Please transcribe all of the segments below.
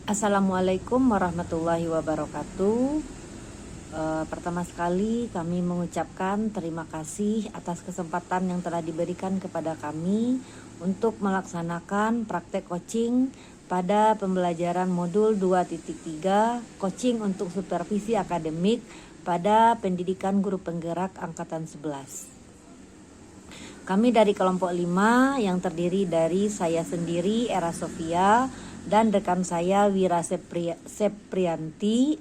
Assalamualaikum warahmatullahi wabarakatuh. Pertama sekali kami mengucapkan terima kasih atas kesempatan yang telah diberikan kepada kami untuk melaksanakan praktek coaching pada pembelajaran modul 2.3 coaching untuk supervisi akademik pada pendidikan guru penggerak angkatan 11. Kami dari kelompok 5 yang terdiri dari saya sendiri, Era Sofia, dan rekan saya Wira Seprianti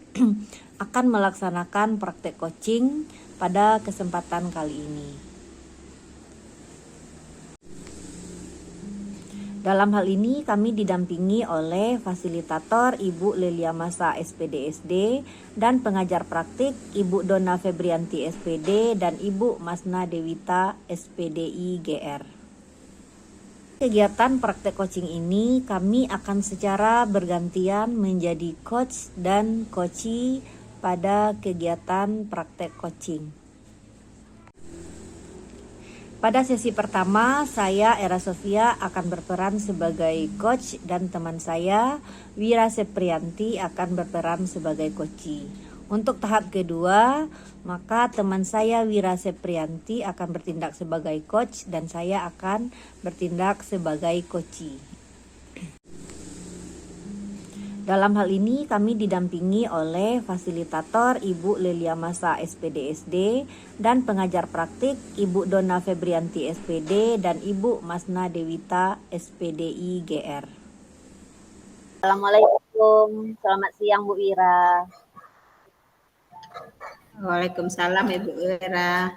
akan melaksanakan praktek coaching pada kesempatan kali ini. Dalam hal ini kami didampingi oleh fasilitator Ibu Lelia Masa SPD dan pengajar praktik Ibu Dona Febrianti SPD dan Ibu Masna Dewita SPDI GR. Kegiatan praktek coaching ini kami akan secara bergantian menjadi coach dan coachee pada kegiatan praktek coaching. Pada sesi pertama, saya Era Sofia akan berperan sebagai coach dan teman saya Wira Seprianti akan berperan sebagai coachee. Untuk tahap kedua, maka teman saya Wira Seprianti akan bertindak sebagai coach dan saya akan bertindak sebagai coachee. Dalam hal ini kami didampingi oleh fasilitator Ibu Lelia Masa SPD dan pengajar praktik Ibu Dona Febrianti SPD dan Ibu Masna Dewita SPDI GR. Assalamualaikum, selamat siang Bu Ira. Waalaikumsalam Ibu Wira.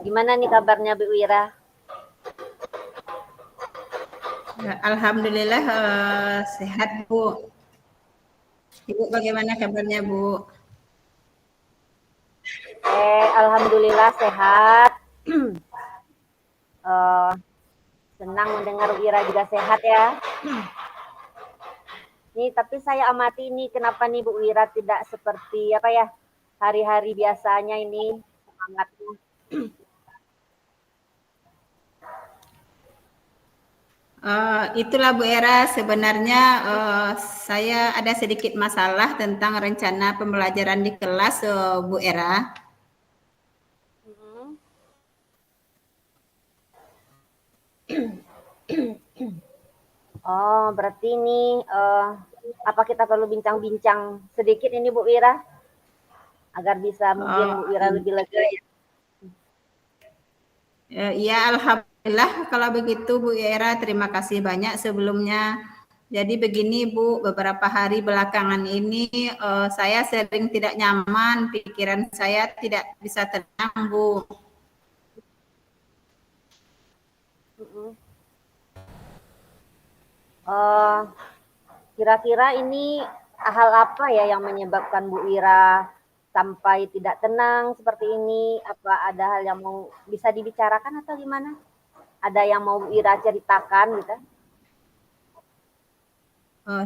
Gimana nih kabarnya Bu Ira? Alhamdulillah sehat Bu. Ibu bagaimana kabarnya Bu? Alhamdulillah sehat. Senang mendengar Bu Ira juga sehat ya. Nih tapi saya amati nih kenapa nih Bu Ira tidak seperti apa ya hari-hari biasanya ini semangatnya. Itulah Bu Era, sebenarnya saya ada sedikit masalah tentang rencana pembelajaran di kelas Bu Era. Oh, berarti ini apa kita perlu bincang-bincang sedikit ini Bu Ira agar bisa mungkin Bu Ira lebih lega ya. Ya, alhamdulillah kalau begitu Bu Era, terima kasih banyak sebelumnya. Jadi begini Bu, beberapa hari belakangan ini saya sering tidak nyaman, pikiran saya tidak bisa tenang Bu. Kira-kira ini hal apa ya yang menyebabkan Bu Ira sampai tidak tenang seperti ini? Apa ada hal yang mau bisa dibicarakan atau gimana? Ada yang mau Bu Ira ceritakan gitu?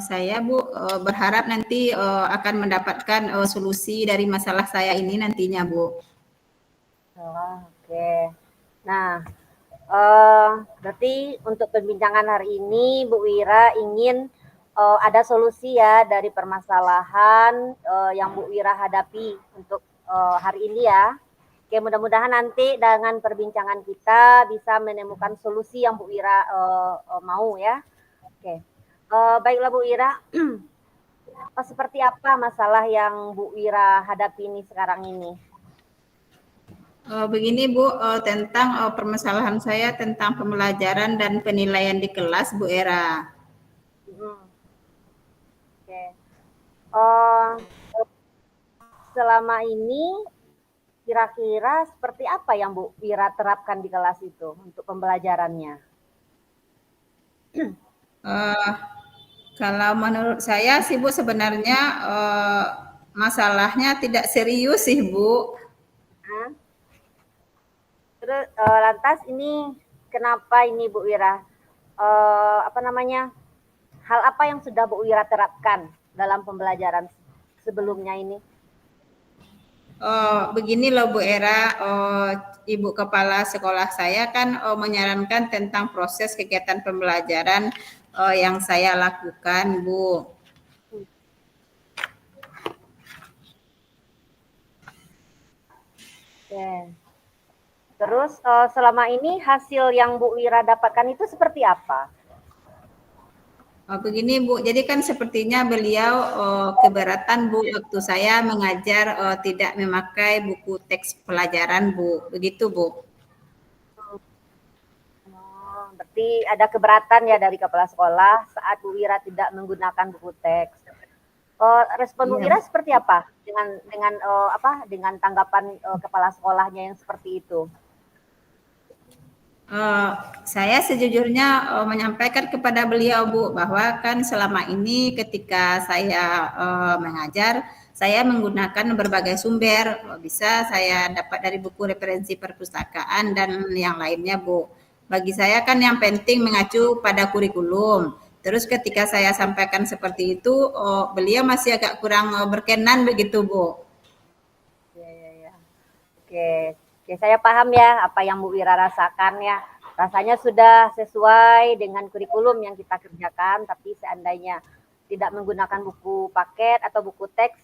Saya Bu berharap nanti akan mendapatkan solusi dari masalah saya ini nantinya Bu. Oke. Nah, berarti untuk perbincangan hari ini Bu Ira ingin ada solusi ya dari permasalahan yang Bu Ira hadapi untuk hari ini ya. Oke, mudah-mudahan nanti dengan perbincangan kita bisa menemukan solusi yang Bu Ira mau ya. Oke, baiklah Bu Ira. Seperti apa masalah yang Bu Ira hadapi ini sekarang ini? Begini Bu, tentang permasalahan saya tentang pembelajaran dan penilaian di kelas Bu Era. Oke. Selama ini kira-kira seperti apa yang Bu Ira terapkan di kelas itu untuk pembelajarannya? Kalau menurut saya sih Bu sebenarnya masalahnya tidak serius sih Bu. Terus lantas ini kenapa ini Bu Ira? Hal apa yang sudah Bu Ira terapkan dalam pembelajaran sebelumnya ini? Begini loh Bu Era, Ibu Kepala Sekolah saya kan menyarankan tentang proses kegiatan pembelajaran yang saya lakukan, Bu. Oke. Terus selama ini hasil yang Bu Wira dapatkan itu seperti apa? Begini Bu, jadi kan sepertinya beliau keberatan Bu waktu saya mengajar tidak memakai buku teks pelajaran Bu, begitu Bu. Oh, berarti ada keberatan ya dari kepala sekolah saat Bu Wira tidak menggunakan buku teks. Respon Bu Iya. Wira seperti apa dengan tanggapan kepala sekolahnya yang seperti itu? Saya sejujurnya menyampaikan kepada beliau Bu bahwa kan selama ini ketika saya mengajar saya menggunakan berbagai sumber, bisa saya dapat dari buku referensi perpustakaan dan yang lainnya Bu. Bagi saya kan yang penting mengacu pada kurikulum. Terus ketika saya sampaikan seperti itu, beliau masih agak kurang berkenan begitu Bu. Ya. Oke, saya paham ya apa yang Bu Wira rasakan ya. Rasanya sudah sesuai dengan kurikulum yang kita kerjakan, tapi seandainya tidak menggunakan buku paket atau buku teks,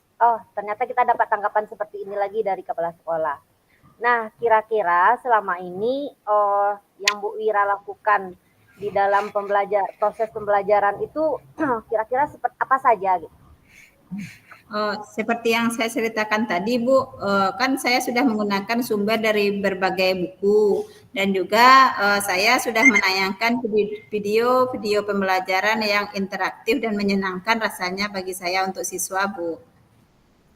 ternyata kita dapat tanggapan seperti ini lagi dari kepala sekolah. Nah, kira-kira selama ini yang Bu Wira lakukan di dalam proses pembelajaran itu kira-kira seperti apa saja gitu? Seperti yang saya ceritakan tadi, Bu, kan saya sudah menggunakan sumber dari berbagai buku dan juga saya sudah menayangkan video-video pembelajaran yang interaktif dan menyenangkan rasanya bagi saya untuk siswa, Bu.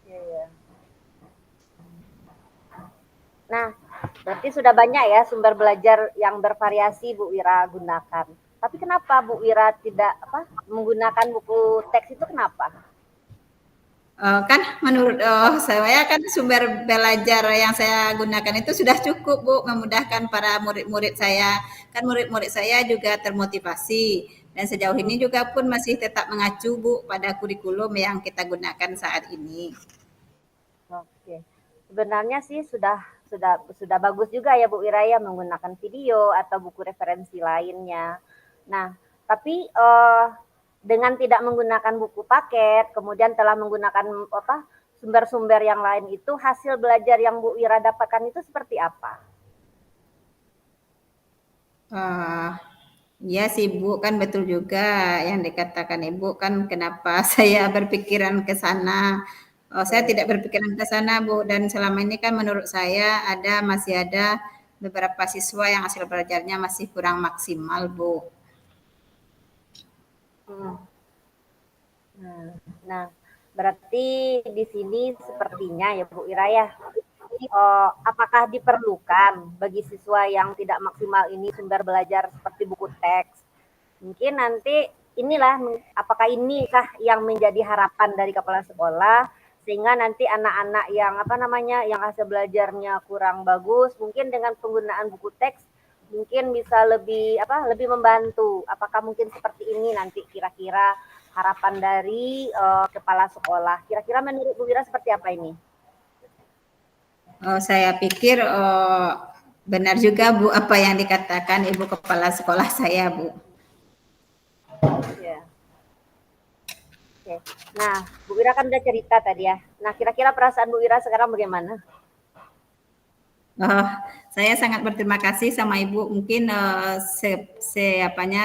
Iya. Nah, berarti sudah banyak ya sumber belajar yang bervariasi Bu Wira gunakan. Tapi kenapa Bu Wira tidak menggunakan buku teks itu kenapa? Kan menurut saya kan sumber belajar yang saya gunakan itu sudah cukup Bu, memudahkan para murid-murid saya. Kan murid-murid saya juga termotivasi dan sejauh ini juga pun masih tetap mengacu Bu pada kurikulum yang kita gunakan saat ini. Oke. Sebenarnya sih sudah bagus juga ya Bu Wira ya menggunakan video atau buku referensi lainnya. Nah, tapi dengan tidak menggunakan buku paket, kemudian telah menggunakan sumber-sumber yang lain itu, hasil belajar yang Bu Wira dapatkan itu seperti apa? Iya sih Bu, kan betul juga yang dikatakan Ibu kan kenapa saya berpikiran ke sana. Saya tidak berpikiran ke sana Bu, dan selama ini kan menurut saya masih ada beberapa siswa yang hasil belajarnya masih kurang maksimal Bu. Hmm. Nah, berarti di sini sepertinya ya Bu Ira ya, apakah diperlukan bagi siswa yang tidak maksimal ini sumber belajar seperti buku teks? Mungkin nanti inilah, apakah inikah yang menjadi harapan dari kepala sekolah sehingga nanti anak-anak yang hasil belajarnya kurang bagus mungkin dengan penggunaan buku teks mungkin bisa lebih membantu. Apakah mungkin seperti ini nanti kira-kira harapan dari kepala sekolah? Kira-kira menurut Bu Wira seperti apa ini? Saya pikir benar juga Bu apa yang dikatakan Ibu Kepala Sekolah saya Bu. Ya. Oke. Nah, Bu Wira kan udah cerita tadi ya. Nah, kira-kira perasaan Bu Wira sekarang bagaimana? Saya sangat berterima kasih sama Ibu. Mungkin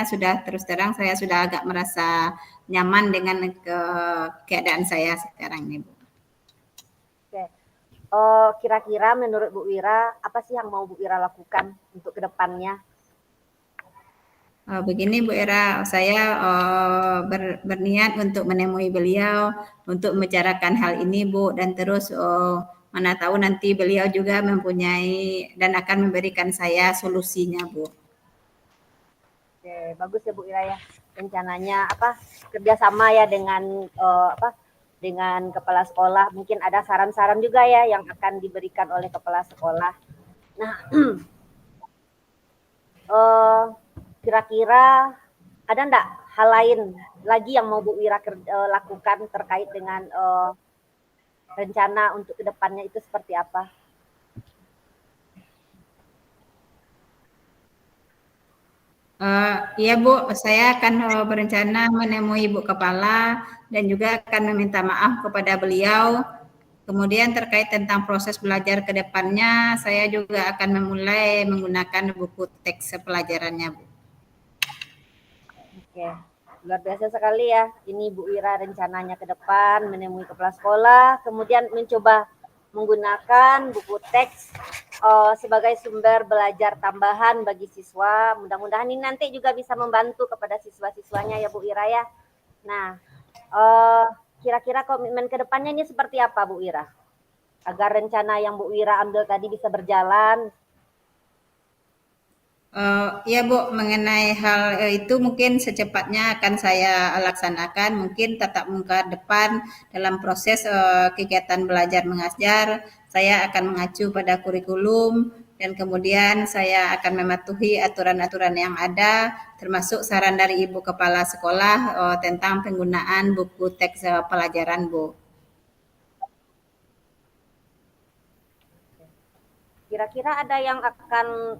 sudah terus terang saya sudah agak merasa nyaman dengan keadaan saya sekarang ini Bu. Oke. Kira-kira menurut Bu Wira apa sih yang mau Bu Wira lakukan untuk kedepannya? Begini Bu Era, saya berniat untuk menemui beliau untuk membicarakan hal ini Bu, dan terus mana tahu nanti beliau juga mempunyai dan akan memberikan saya solusinya Bu. Oke, bagus ya Bu Ira ya. Rencananya kerjasama ya dengan kepala sekolah. Mungkin ada saran-saran juga ya yang akan diberikan oleh kepala sekolah. Nah, kira-kira ada enggak hal lain lagi yang mau Bu Wira lakukan terkait dengan rencana untuk kedepannya itu seperti apa? Iya Bu, saya akan berencana menemui Ibu Kepala dan juga akan meminta maaf kepada beliau. Kemudian terkait tentang proses belajar ke depannya, saya juga akan memulai menggunakan buku teks pelajarannya Bu. Oke, luar biasa sekali ya. Ini Bu Ira rencananya ke depan menemui kepala sekolah, kemudian mencoba menggunakan buku teks sebagai sumber belajar tambahan bagi siswa. Mudah-mudahan ini nanti juga bisa membantu kepada siswa-siswanya ya Bu Ira ya. Nah, kira-kira komitmen ke depannya ini seperti apa Bu Ira? Agar rencana yang Bu Ira ambil tadi bisa berjalan. Ya Bu, mengenai hal itu mungkin secepatnya akan saya laksanakan. Mungkin tatap muka depan dalam proses kegiatan belajar mengajar, saya akan mengacu pada kurikulum dan kemudian saya akan mematuhi aturan-aturan yang ada, termasuk saran dari Ibu Kepala Sekolah tentang penggunaan buku teks pelajaran Bu. Kira-kira ada yang akan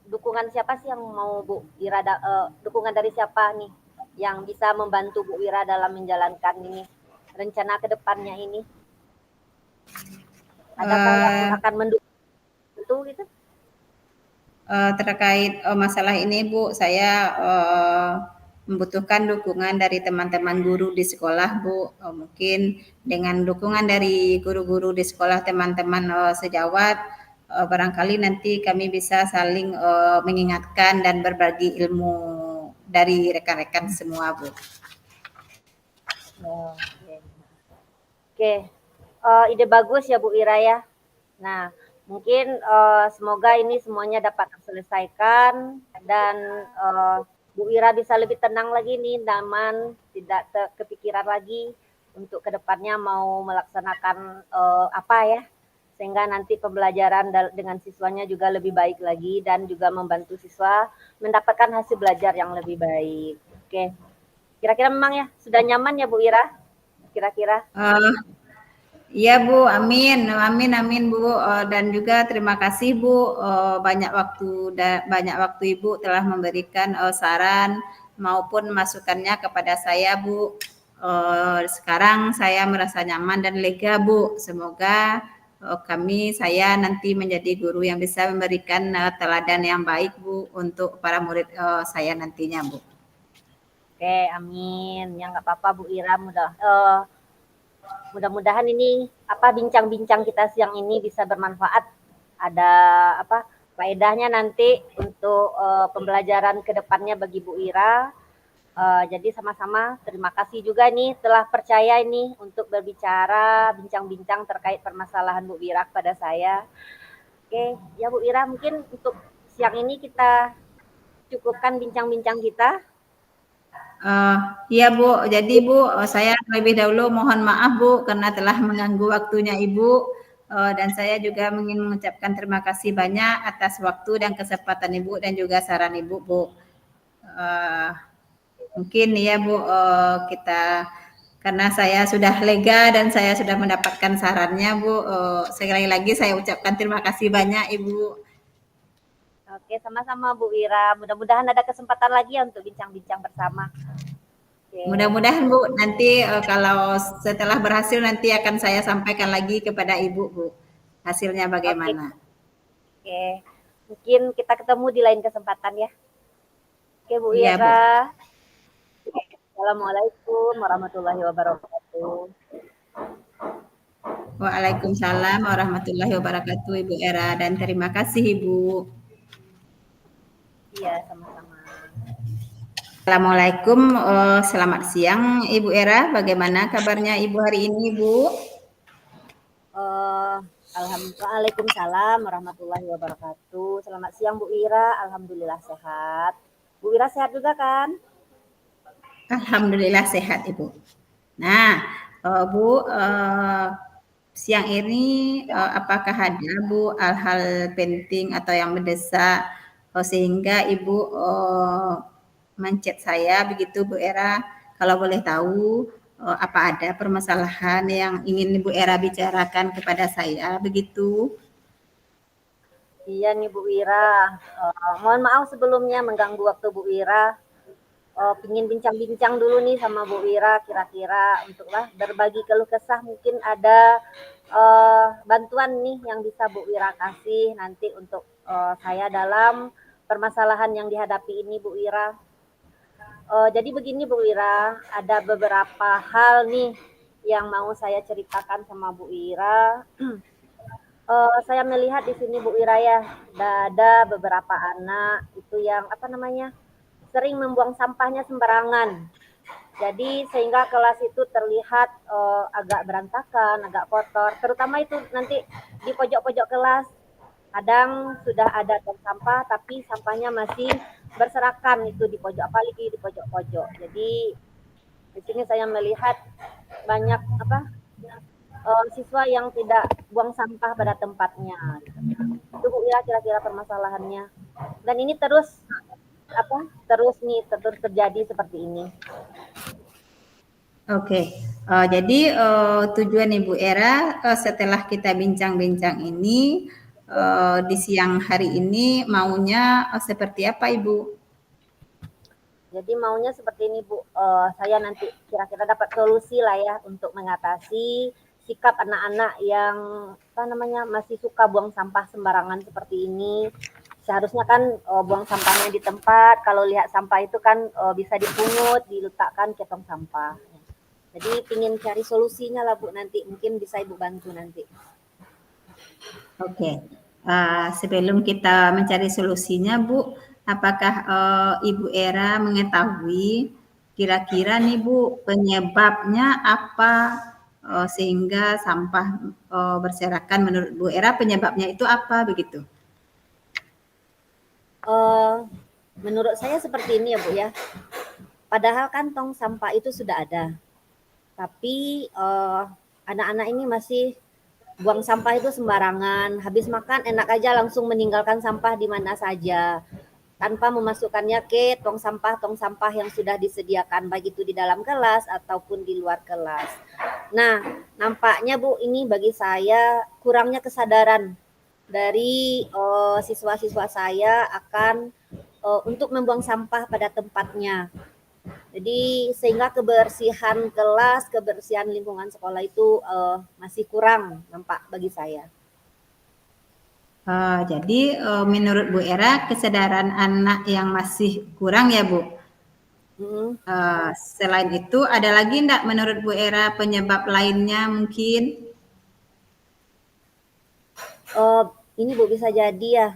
dukungan siapa sih yang mau Bu Ira dukungan dari siapa nih yang bisa membantu Bu Ira dalam menjalankan ini rencana ke depannya ini? Adakah yang akan mendukung gitu? Terkait masalah ini Bu, saya membutuhkan dukungan dari teman-teman guru di sekolah Bu. Mungkin dengan dukungan dari guru-guru di sekolah, teman-teman sejawat, barangkali nanti kami bisa saling mengingatkan dan berbagi ilmu dari rekan-rekan semua Bu. Oke. Ide bagus ya Bu Ira ya. Nah, mungkin semoga ini semuanya dapat terselesaikan dan Bu Ira bisa lebih tenang lagi nih, nyaman, tidak kepikiran lagi untuk kedepannya mau melaksanakan apa ya, sehingga nanti pembelajaran dengan siswanya juga lebih baik lagi dan juga membantu siswa mendapatkan hasil belajar yang lebih baik. Oke, kira-kira memang ya sudah nyaman ya Bu Ira? Kira-kira? Iya Bu, amin, amin, amin Bu. Dan juga terima kasih Bu, banyak waktu Ibu telah memberikan saran maupun masukannya kepada saya Bu. Sekarang saya merasa nyaman dan lega Bu. Semoga saya nanti menjadi guru yang bisa memberikan teladan yang baik Bu untuk para murid saya nantinya Bu. Oke, amin. Ya nggak apa-apa Bu Ira, mudah-mudahan ini bincang-bincang kita siang ini bisa bermanfaat. Ada faedahnya nanti untuk pembelajaran kedepannya bagi Bu Ira. Jadi sama-sama terima kasih juga nih telah percaya ini untuk berbicara, bincang-bincang terkait permasalahan Bu Ira kepada saya. Oke, ya Bu Ira, mungkin untuk siang ini kita cukupkan bincang-bincang kita. Iya Bu, jadi Bu, saya terlebih dahulu mohon maaf Bu karena telah mengganggu waktunya Ibu, dan saya juga ingin mengucapkan terima kasih banyak atas waktu dan kesempatan Ibu dan juga saran Ibu Bu. Mungkin ya Bu, karena saya sudah lega dan saya sudah mendapatkan sarannya Bu, sekali lagi saya ucapkan terima kasih banyak Ibu. Oke, sama-sama Bu Ira. Mudah-mudahan ada kesempatan lagi ya untuk bincang-bincang bersama. Oke. Mudah-mudahan Bu, nanti kalau setelah berhasil nanti akan saya sampaikan lagi kepada Ibu Bu, hasilnya bagaimana. Oke. Mungkin kita ketemu di lain kesempatan ya. Oke Bu Iya, Ira. Assalamualaikum warahmatullahi wabarakatuh. Waalaikumsalam warahmatullahi wabarakatuh Ibu Era dan terima kasih Ibu. Iya, sama-sama. Assalamualaikum, selamat siang Ibu Era. Bagaimana kabarnya Ibu hari ini Ibu? Waalaikumsalam warahmatullahi wabarakatuh. Selamat siang Bu Ira. Alhamdulillah sehat. Bu Ira sehat juga kan? Alhamdulillah sehat Ibu. Nah, Bu, siang ini apakah ada Bu hal-hal penting atau yang mendesak sehingga Ibu menchat saya begitu Bu Era? Kalau boleh tahu apa ada permasalahan yang ingin Ibu Era bicarakan kepada saya begitu? Iya nih Bu Ira, mohon maaf sebelumnya mengganggu waktu Bu Ira. Pingin bincang-bincang dulu nih sama Bu Ira, kira-kira untuklah berbagi keluh kesah, mungkin ada bantuan nih yang bisa Bu Ira kasih nanti untuk saya dalam permasalahan yang dihadapi ini Bu Ira. Jadi begini Bu Ira, ada beberapa hal nih yang mau saya ceritakan sama Bu Ira. Saya melihat di sini Bu Ira ya, ada beberapa anak itu yang apa namanya, sering membuang sampahnya sembarangan. Jadi sehingga kelas itu terlihat agak berantakan, agak kotor. Terutama itu nanti di pojok-pojok kelas. Kadang sudah ada tong sampah, tapi sampahnya masih berserakan itu di pojok, apalagi di pojok-pojok. Jadi di sini saya melihat banyak apa siswa yang tidak buang sampah pada tempatnya. Itu Bu Ira kira-kira permasalahannya. Dan ini terus apa? Terus terjadi seperti ini. Oke, jadi tujuan Ibu Era setelah kita bincang-bincang ini di siang hari ini maunya seperti apa Ibu? Jadi maunya seperti ini Bu, saya nanti kira-kira dapat solusi lah ya untuk mengatasi sikap anak-anak yang apa namanya masih suka buang sampah sembarangan seperti ini. Seharusnya kan buang sampahnya di tempat, kalau lihat sampah itu kan bisa dipungut, diletakkan ke tong sampah. Jadi ingin cari solusinya lah Bu nanti, mungkin bisa Ibu bantu nanti. Oke, sebelum kita mencari solusinya Bu, apakah Ibu Era mengetahui kira-kira nih Bu penyebabnya apa sehingga sampah berserakan menurut Bu Era penyebabnya itu apa begitu? Menurut saya seperti ini ya Bu ya, padahal kan tong sampah itu sudah ada, tapi anak-anak ini masih buang sampah itu sembarangan, habis makan enak aja langsung meninggalkan sampah di mana saja, tanpa memasukkannya ke tong sampah yang sudah disediakan, baik itu di dalam kelas ataupun di luar kelas. Nah, nampaknya Bu, ini bagi saya kurangnya kesadaran dari siswa-siswa saya akan untuk membuang sampah pada tempatnya. Jadi sehingga kebersihan kelas, kebersihan lingkungan sekolah itu masih kurang nampak bagi saya. Jadi menurut Bu Era kesadaran anak yang masih kurang ya Bu. Selain itu ada lagi enggak menurut Bu Era penyebab lainnya mungkin? Ini Bu bisa jadi ya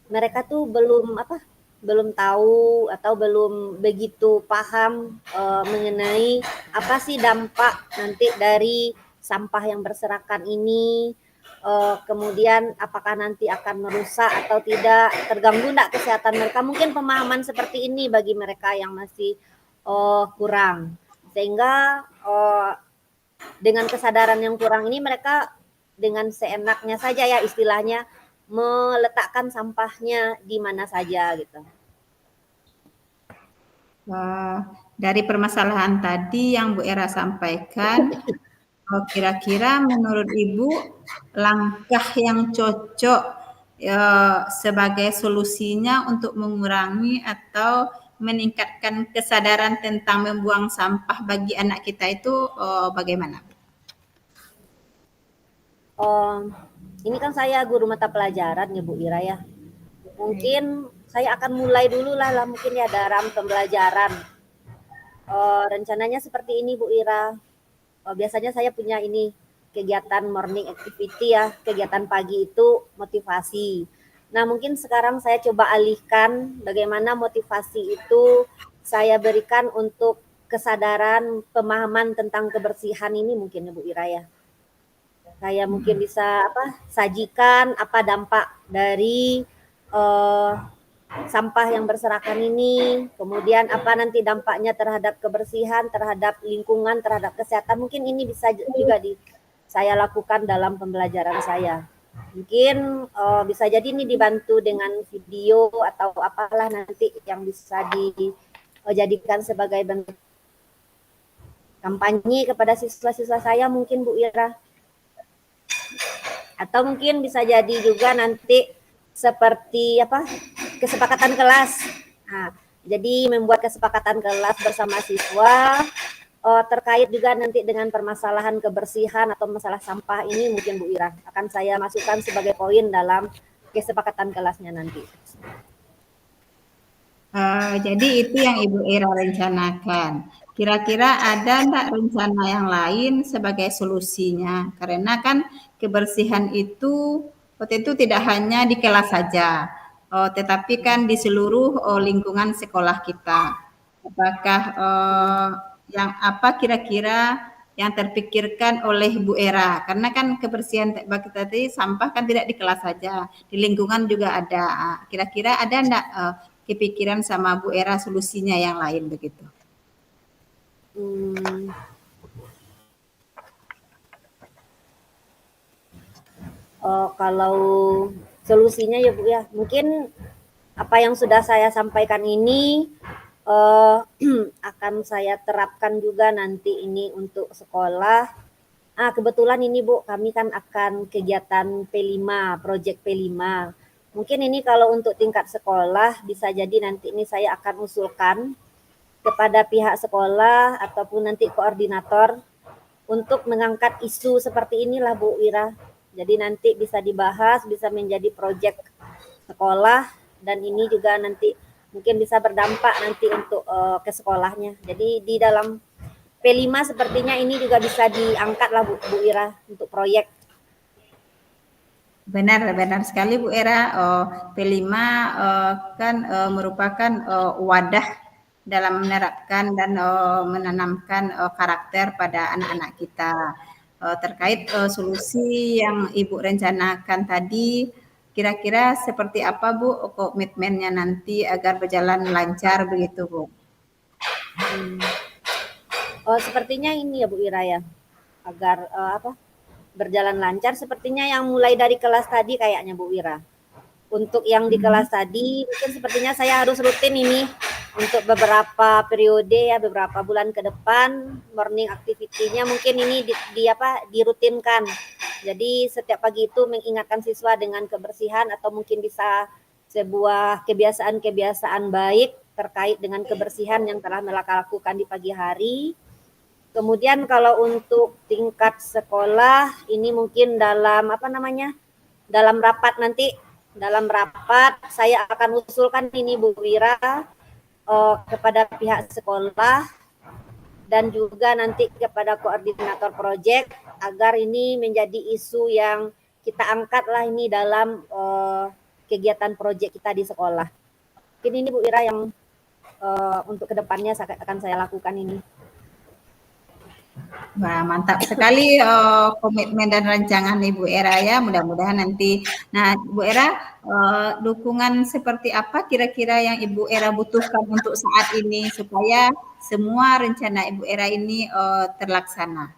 mereka tuh belum tahu atau belum begitu paham mengenai apa sih dampak nanti dari sampah yang berserakan ini. Kemudian apakah nanti akan merusak atau tidak, terganggu enggak kesehatan mereka, mungkin pemahaman seperti ini bagi mereka yang masih kurang, sehingga dengan kesadaran yang kurang ini mereka dengan seenaknya saja ya istilahnya meletakkan sampahnya di mana saja gitu. Dari permasalahan tadi yang Bu Era sampaikan, kira-kira menurut Ibu langkah yang cocok sebagai solusinya untuk mengurangi atau meningkatkan kesadaran tentang membuang sampah bagi anak kita itu bagaimana? Ini kan saya guru mata pelajaran ya Bu Ira ya. Mungkin saya akan mulai dulu lah mungkin ya dalam pembelajaran. Rencananya seperti ini Bu Ira. Biasanya saya punya ini kegiatan morning activity ya, kegiatan pagi itu motivasi. Nah mungkin sekarang saya coba alihkan bagaimana motivasi itu saya berikan untuk kesadaran pemahaman tentang kebersihan ini mungkin ya Bu Ira ya. Saya mungkin bisa sajikan apa dampak dari sampah yang berserakan ini, kemudian apa nanti dampaknya terhadap kebersihan, terhadap lingkungan, terhadap kesehatan. Mungkin ini bisa juga saya lakukan dalam pembelajaran saya. Mungkin bisa jadi ini dibantu dengan video atau apalah nanti yang bisa dijadikan sebagai bentuk kampanye kepada siswa-siswa saya mungkin Bu Ira. Atau mungkin bisa jadi juga nanti seperti apa, kesepakatan kelas. Nah, jadi membuat kesepakatan kelas bersama siswa terkait juga nanti dengan permasalahan kebersihan atau masalah sampah ini, mungkin Bu Ira akan saya masukkan sebagai poin dalam kesepakatan kelasnya nanti. Jadi itu yang Ibu Ira rencanakan. Kira-kira ada enggak rencana yang lain sebagai solusinya? Karena kan kebersihan itu waktu itu tidak hanya di kelas saja, tetapi kan di seluruh lingkungan sekolah kita. Apakah yang apa kira-kira yang terpikirkan oleh Bu Era? Karena kan kebersihan bagi tadi sampah kan tidak di kelas saja, di lingkungan juga ada. Kira-kira ada enggak kepikiran sama Bu Era solusinya yang lain begitu? Kalau solusinya ya Bu ya, mungkin apa yang sudah saya sampaikan ini akan saya terapkan juga nanti ini untuk sekolah. Kebetulan ini Bu, kami kan akan kegiatan P5, proyek P5. Mungkin ini kalau untuk tingkat sekolah bisa jadi nanti ini saya akan usulkan kepada pihak sekolah ataupun nanti koordinator untuk mengangkat isu seperti inilah Bu Ira. Jadi nanti bisa dibahas, bisa menjadi proyek sekolah, dan ini juga nanti mungkin bisa berdampak nanti untuk ke sekolahnya. Jadi di dalam P5 sepertinya ini juga bisa diangkat lah Bu Ira untuk proyek. Benar sekali Bu Era. P5 kan merupakan wadah dalam menerapkan dan menanamkan karakter pada anak-anak kita. Terkait solusi yang Ibu rencanakan tadi, kira-kira seperti apa Bu komitmennya nanti agar berjalan lancar begitu Bu? Sepertinya ini ya Bu Ira ya, agar berjalan lancar sepertinya yang mulai dari kelas tadi kayaknya Bu Ira. Untuk yang di kelas tadi mungkin sepertinya saya harus rutin ini untuk beberapa periode ya, beberapa bulan ke depan morning activity-nya mungkin ini dirutinkan. Jadi setiap pagi itu mengingatkan siswa dengan kebersihan atau mungkin bisa sebuah kebiasaan-kebiasaan baik terkait dengan kebersihan yang telah mereka lakukan di pagi hari. Kemudian kalau untuk tingkat sekolah ini mungkin dalam dalam rapat nanti, dalam rapat saya akan usulkan ini Bu Wira kepada pihak sekolah dan juga nanti kepada koordinator proyek agar ini menjadi isu yang kita angkat lah ini dalam kegiatan proyek kita di sekolah. Mungkin ini Bu Wira yang untuk kedepannya akan saya lakukan ini. Wah, mantap sekali komitmen dan rancangan Ibu Era ya. Mudah-mudahan nanti. Nah, Bu Era, dukungan seperti apa kira-kira yang Ibu Era butuhkan untuk saat ini supaya semua rencana Ibu Era ini terlaksana?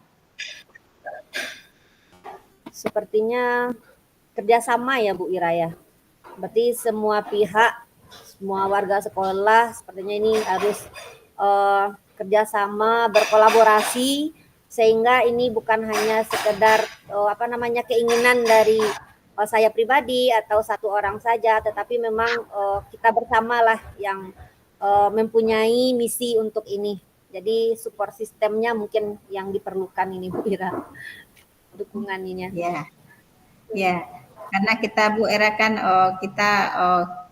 Sepertinya kerjasama ya Bu Ira ya. Berarti semua pihak, semua warga sekolah sepertinya ini harus kerjasama, berkolaborasi, sehingga ini bukan hanya sekedar keinginan dari saya pribadi atau satu orang saja, tetapi memang kita bersamalah yang mempunyai misi untuk ini. Jadi support sistemnya mungkin yang diperlukan ini Bu Ira, dukungannya. Ya, karena kita Bu Era kan kita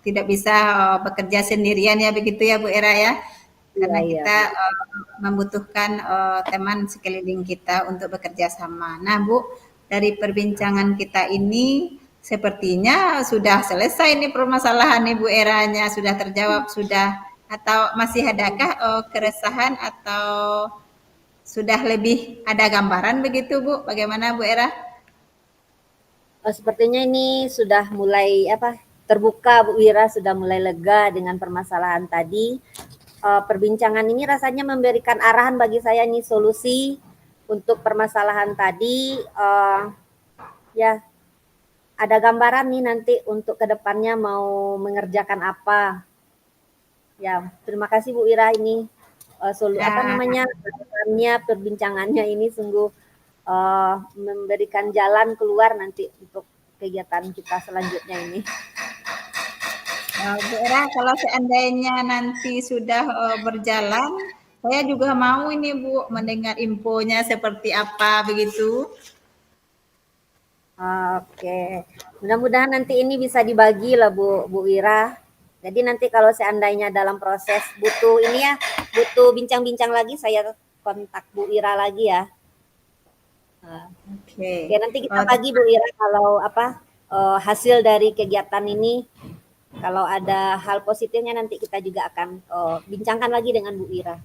tidak bisa bekerja sendirian ya begitu ya Bu Era ya. Karena kita membutuhkan teman sekeliling kita untuk bekerja sama. Nah Bu, dari perbincangan kita ini sepertinya sudah selesai nih permasalahan Ibu Eranya, sudah terjawab sudah, atau masih adakah keresahan atau sudah lebih ada gambaran begitu Bu? Bagaimana Bu Era? Sepertinya ini sudah mulai terbuka Bu Wira, sudah mulai lega dengan permasalahan tadi. Perbincangan ini rasanya memberikan arahan bagi saya nih solusi untuk permasalahan tadi. Ya, ada gambaran nih nanti untuk kedepannya mau mengerjakan apa. Ya, terima kasih Bu Ira ini perbincangannya ini sungguh memberikan jalan keluar nanti untuk kegiatan kita selanjutnya ini. Bu Era, kalau seandainya nanti sudah berjalan, saya juga mau ini Bu mendengar infonya seperti apa begitu. Oke, mudah-mudahan nanti ini bisa dibagi lah Bu Wira. Jadi nanti kalau seandainya dalam proses butuh ini ya, butuh bincang-bincang lagi, saya kontak Bu Wira lagi ya. Oke, Oke. nanti kita bagi Bu Wira kalau apa hasil dari kegiatan ini. Kalau ada hal positifnya nanti kita juga akan bincangkan lagi dengan Bu Wira.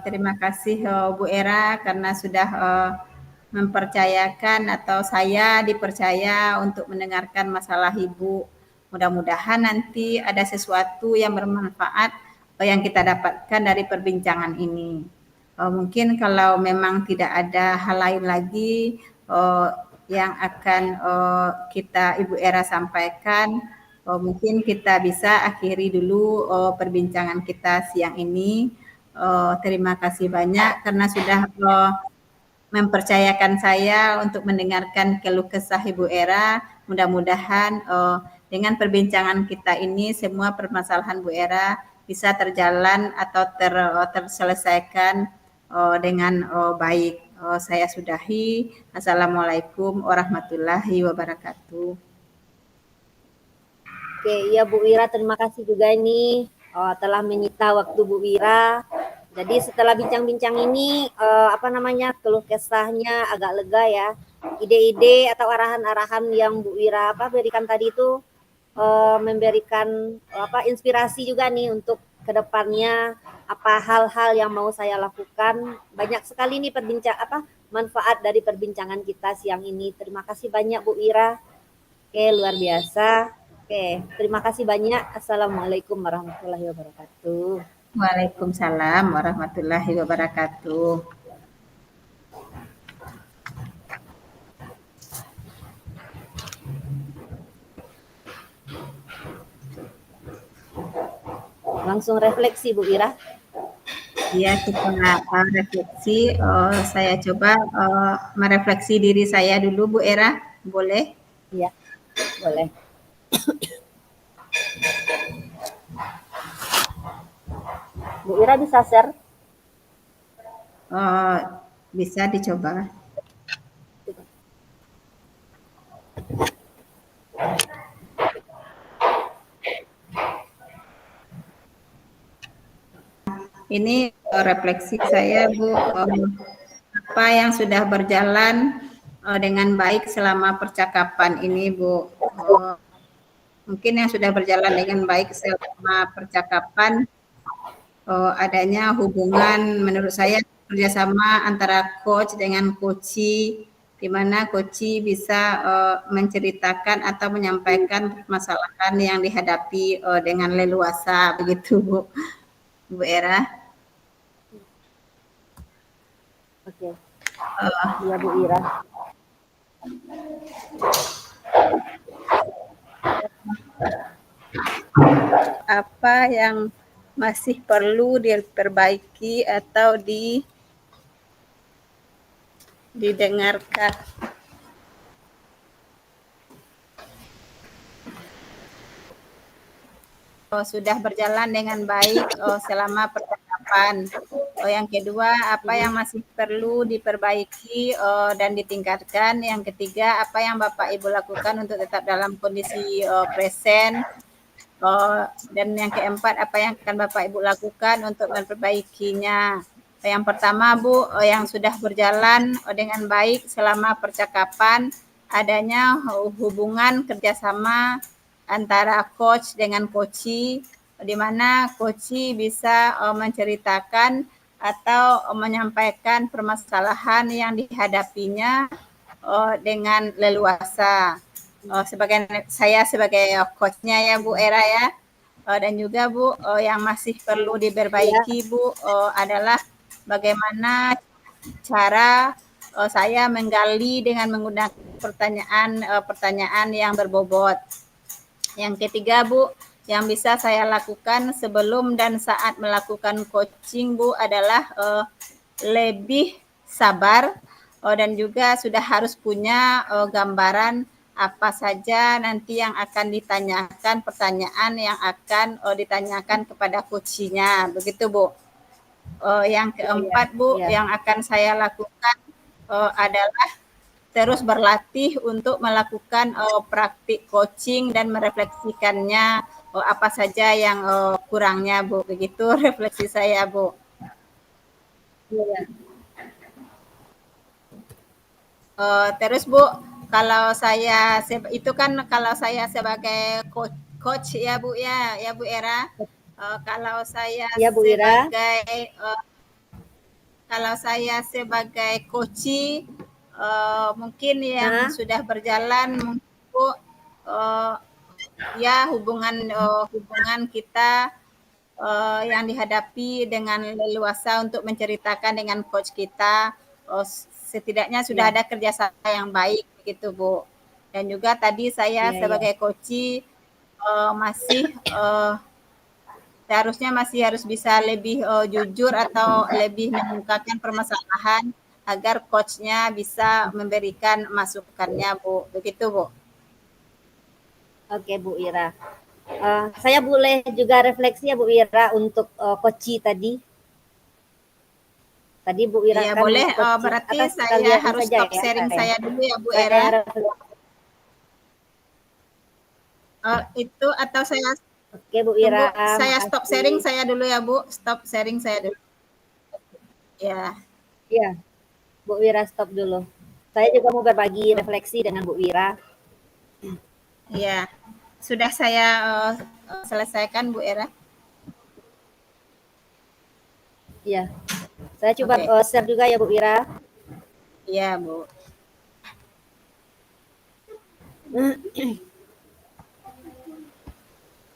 Terima kasih Bu Era karena sudah mempercayakan atau saya dipercaya untuk mendengarkan masalah Ibu. Mudah-mudahan nanti ada sesuatu yang bermanfaat yang kita dapatkan dari perbincangan ini. Mungkin kalau memang tidak ada hal lain lagi yang akan kita Ibu Era sampaikan, mungkin kita bisa akhiri dulu perbincangan kita siang ini. Terima kasih banyak karena sudah mempercayakan saya untuk mendengarkan keluh kesah Ibu Era. Mudah-mudahan dengan perbincangan kita ini semua permasalahan Bu Era bisa terjalan atau terselesaikan dengan baik. Saya sudahi. Assalamualaikum warahmatullahi wabarakatuh. Oke, iya Bu Wira, terima kasih juga ini telah menyita waktu Bu Wira. Jadi setelah bincang-bincang ini keluh kesahnya agak lega ya. Ide-ide atau arahan-arahan yang Bu Wira berikan tadi itu memberikan inspirasi juga nih untuk kedepannya apa hal-hal yang mau saya lakukan. Banyak sekali nih manfaat dari perbincangan kita siang ini. Terima kasih banyak Bu Wira. Oke, luar biasa. Oke, terima kasih banyak. Assalamualaikum warahmatullahi wabarakatuh. Waalaikumsalam warahmatullahi wabarakatuh. Langsung refleksi Bu Ira. Ya, kita refleksi. Saya coba merefleksi diri saya dulu Bu Era, boleh? Iya, boleh. Bu Ira bisa share? Bisa dicoba. Ini refleksi saya Bu, apa yang sudah berjalan dengan baik selama percakapan ini Bu. Mungkin yang sudah berjalan dengan baik selama percakapan adanya hubungan menurut saya kerjasama antara coach dengan coachee, di mana coachee bisa menceritakan atau menyampaikan permasalahan yang dihadapi dengan leluasa begitu Bu Era. Oke. Iya Bu Ira. Apa yang masih perlu diperbaiki atau didengarkan? Sudah berjalan dengan baik selama percakapan. Yang kedua, apa yang masih perlu diperbaiki dan ditingkatkan. Yang ketiga, apa yang Bapak Ibu lakukan untuk tetap dalam kondisi present. Dan yang keempat, apa yang akan Bapak Ibu lakukan untuk memperbaikinya. Yang pertama Bu, yang sudah berjalan dengan baik selama percakapan, adanya hubungan kerjasama antara coach dengan coachee, di mana coachee bisa menceritakan atau menyampaikan permasalahan yang dihadapinya dengan leluasa. Saya sebagai coachnya ya Bu Era ya, dan juga Bu yang masih perlu diperbaiki Bu adalah bagaimana cara saya menggali dengan menggunakan pertanyaan yang berbobot. Yang ketiga Bu, yang bisa saya lakukan sebelum dan saat melakukan coaching Bu adalah lebih sabar dan juga sudah harus punya gambaran apa saja nanti yang akan ditanyakan, pertanyaan yang akan ditanyakan kepada coachnya, begitu Bu. Yang keempat Bu, Iya. yang akan saya lakukan adalah terus berlatih untuk melakukan praktik coaching dan merefleksikannya apa saja yang kurangnya Bu, begitu refleksi saya Bu. Iya. Terus Bu, kalau saya itu kan kalau saya sebagai coach ya Bu ya Bu Era. Kalau saya Iya, Bu Ira. sebagai coach mungkin yang sudah berjalan Bu, ya hubungan kita yang dihadapi dengan leluasa untuk menceritakan dengan coach kita, setidaknya sudah ada kerjasama yang baik begitu Bu. Dan juga tadi saya sebagai coach masih seharusnya masih harus bisa lebih jujur atau lebih mengungkapkan permasalahan agar coachnya bisa memberikan masukannya Bu, begitu Bu. Oke Bu Ira. Saya boleh juga refleksi ya Bu Ira untuk coach tadi. Tadi Bu Ira ya, kan boleh. coach Berarti atas saya harus saja stop sharing saya dulu ya Bu Saya Era. Itu atau saya Oke Bu Ira. saya stop sharing saya dulu ya Bu. Stop sharing saya dulu. Ya. Iya. Bu Wira stop dulu. Saya juga mau berbagi refleksi dengan Bu Wira. Iya. Sudah saya selesaikan Bu Era. Iya. Saya coba share juga ya Bu Wira. Iya Bu.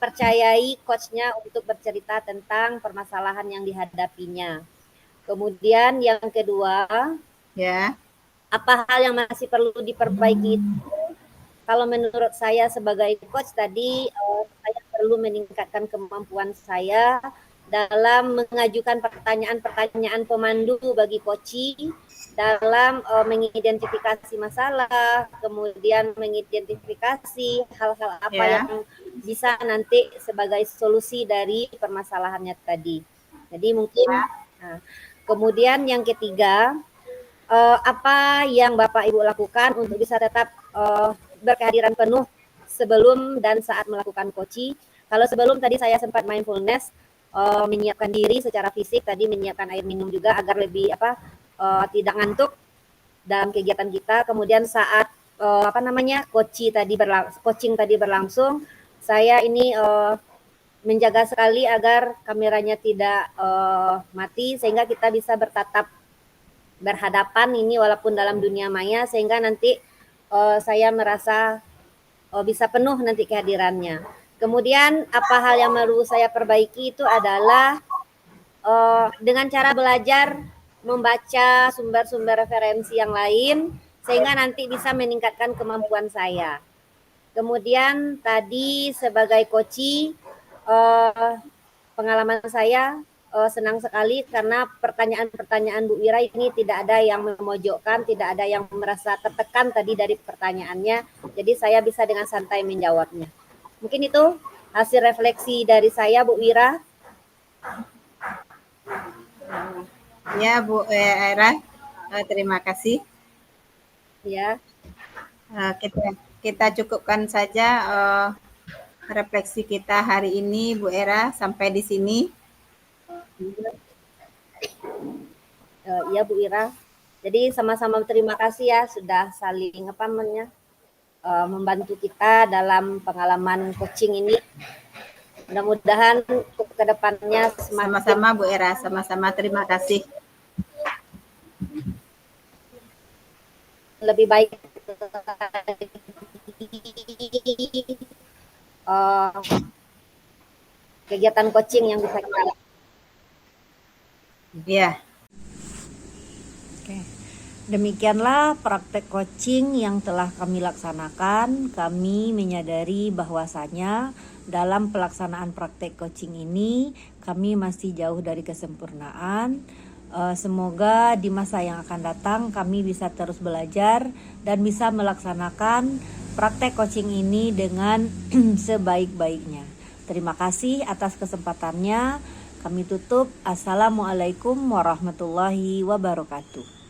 Percayai coachnya untuk bercerita tentang permasalahan yang dihadapinya. Kemudian yang kedua, ya, apa hal yang masih perlu diperbaiki? Kalau menurut saya sebagai coach tadi, saya perlu meningkatkan kemampuan saya dalam mengajukan pertanyaan-pertanyaan pemandu bagi coach dalam mengidentifikasi masalah, kemudian mengidentifikasi hal-hal apa yang bisa nanti sebagai solusi dari permasalahannya tadi. Jadi mungkin kemudian yang ketiga, apa yang Bapak Ibu lakukan untuk bisa tetap berkehadiran penuh sebelum dan saat melakukan coaching. Kalau sebelum tadi saya sempat mindfulness, menyiapkan diri secara fisik, tadi menyiapkan air minum juga agar lebih tidak ngantuk dalam kegiatan kita. Kemudian saat coaching tadi berlangsung, saya ini menjaga sekali agar kameranya tidak mati sehingga kita bisa berhadapan ini walaupun dalam dunia maya, sehingga nanti saya merasa bisa penuh nanti kehadirannya. Kemudian apa hal yang perlu saya perbaiki itu adalah dengan cara belajar membaca sumber-sumber referensi yang lain sehingga nanti bisa meningkatkan kemampuan saya. Kemudian tadi sebagai coach, pengalaman saya senang sekali karena pertanyaan-pertanyaan Bu Wira ini tidak ada yang memojokkan, tidak ada yang merasa tertekan tadi dari pertanyaannya. Jadi saya bisa dengan santai menjawabnya. Mungkin itu hasil refleksi dari saya Bu Wira. Ya Bu Era, terima kasih. Ya. Kita cukupkan saja refleksi kita hari ini Bu Era sampai di sini. Ya Bu Ira. Jadi sama-sama terima kasih ya sudah saling membantu kita dalam pengalaman coaching ini. Mudah-mudahan ke depannya sama-sama Bu Era, sama-sama terima kasih. Lebih baik kegiatan coaching yang bisa kita lakukan. Iya. Oke. Demikianlah praktek coaching yang telah kami laksanakan. Kami menyadari bahwasanya dalam pelaksanaan praktek coaching ini kami masih jauh dari kesempurnaan. Semoga di masa yang akan datang kami bisa terus belajar dan bisa melaksanakan praktek coaching ini dengan sebaik-baiknya. Terima kasih atas kesempatannya. Kami tutup. Assalamualaikum warahmatullahi wabarakatuh.